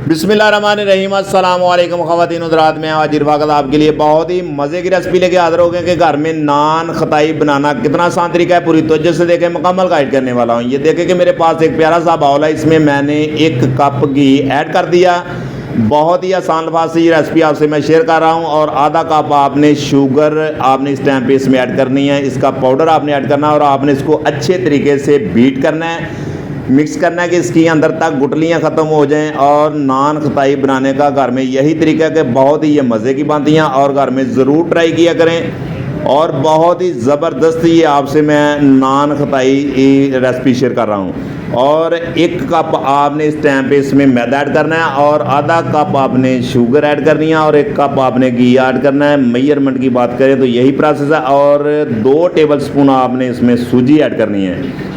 बिस्मिल्लाहिर्रहमानिर्रहीम अस्सलाम वालेकुम ख़वातीन हज़रात। में आज इरफाकत आपके लिए बहुत ही मज़े की रेसिपी लेके हाज़िर हो गए कि घर में नान खताई बनाना कितना आसान तरीका है। पूरी तवज्जो से देखें, मुकम्मल गाइड करने वाला हूँ। ये देखें कि मेरे पास एक प्यारा सा बाउल है, इसमें मैंने 1 कप घी ऐड कर दिया। बहुत ही आसान अल्फाज से ये रेसिपी आपसे मैं शेयर कर रहा हूँ। और आधा कप आपने शुगर आपने इस टाइम पे इसमें ऐड करनी है। इसका पाउडर आपने ऐड करना है और आपने इसको अच्छे तरीके से बीट करना है, मिक्स करना है कि इसकी अंदर तक गुटलियाँ ख़त्म हो जाएं। और नान खताई बनाने का घर में यही तरीका है कि बहुत ही ये मज़े की बनती हैं और घर में ज़रूर ट्राई किया करें। और बहुत ही ज़बरदस्त ये आपसे मैं नान खताई रेसिपी शेयर कर रहा हूँ। और 1 कप आपने इस टाइम पे इसमें मैदा ऐड करना है और आधा कप आपने शुगर ऐड करनी है और 1 कप आपने घी ऐड करना है। मेजरमेंट की बात करें तो यही प्रोसेस है। और 2 टेबलस्पून आपने इसमें सूजी ऐड करनी है।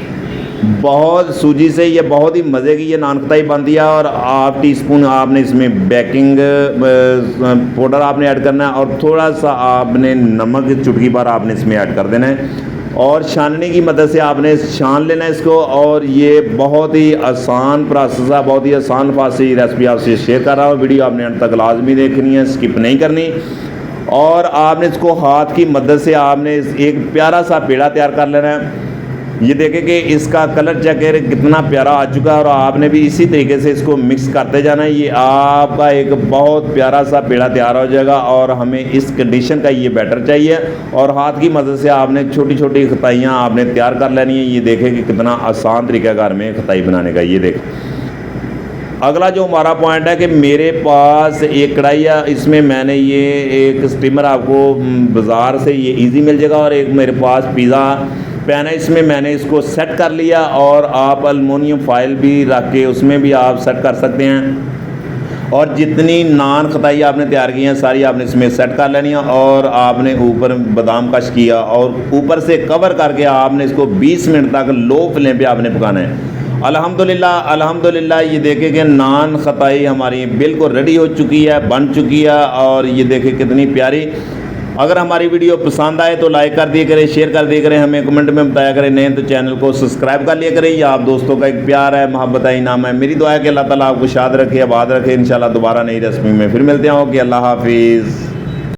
बहुत सूजी से ये बहुत ही मज़े की ये नान खताई बनती है। और 1/2 टीस्पून आपने इसमें बेकिंग पाउडर आपने ऐड करना है और थोड़ा सा आपने नमक चुटकी भर आपने इसमें ऐड कर देना है। और छानने की मदद से आपने छान लेना है इसको। और ये बहुत ही आसान प्रोसेस है, बहुत ही आसान फासी रेसिपी आपसे शेयर कर रहा हूँ। वीडियो आपने अंत तक लाजमी देखनी है, स्किप नहीं करनी। और आपने इसको हाथ की मदद से आपने एक प्यारा सा पेड़ा तैयार कर लेना है। ये देखें कि इसका कलर चेक करें कितना प्यारा आ चुका है। और आपने भी इसी तरीके से इसको मिक्स करते जाना है। ये आपका एक बहुत प्यारा सा पेड़ा तैयार हो जाएगा। और हमें इस कंडीशन का ये बैटर चाहिए। और हाथ की मदद से आपने छोटी छोटी खताइयाँ आपने तैयार कर लेनी है। ये देखें कि कितना आसान तरीका घर में खताई बनाने का। ये देखें, अगला जो हमारा पॉइंट है कि मेरे पास एक कढ़ाई है, इसमें मैंने ये एक स्टीमर आपको बाज़ार से ये इजी मिल जाएगा। और एक मेरे पास पिज़्ज़ा पैन है, इसमें मैंने इसको सेट कर लिया। और आप एलुमिनियम फॉइल भी रख के उसमें भी आप सेट कर सकते हैं। और जितनी नान खताई आपने तैयार की हैं सारी आपने इसमें सेट कर लेनी है। और आपने ऊपर बादाम कश किया और ऊपर से कवर करके आपने इसको 20 मिनट तक लो फ्लेम पे आपने पकाना है। अल्हम्दुलिल्लाह अल्हम्दुलिल्लाह ये देखें कि नान खताई हमारी बिल्कुल रेडी हो चुकी है, बन चुकी है। और ये देखें कितनी प्यारी। अगर हमारी वीडियो पसंद आए तो लाइक कर दिया करें, शेयर कर दिया करें, हमें कमेंट में बताया करें। नहीं तो चैनल को सब्सक्राइब कर लिया करें। ये आप दोस्तों का एक प्यार है, मोहब्बत है, इनाम है। मेरी दुआ है कि अल्लाह ताला आपको शाद रखे, आबाद रखे। इंशाल्लाह दोबारा नई रेसिपी में फिर मिलते हैं। ओके, अल्लाह हाफिज़।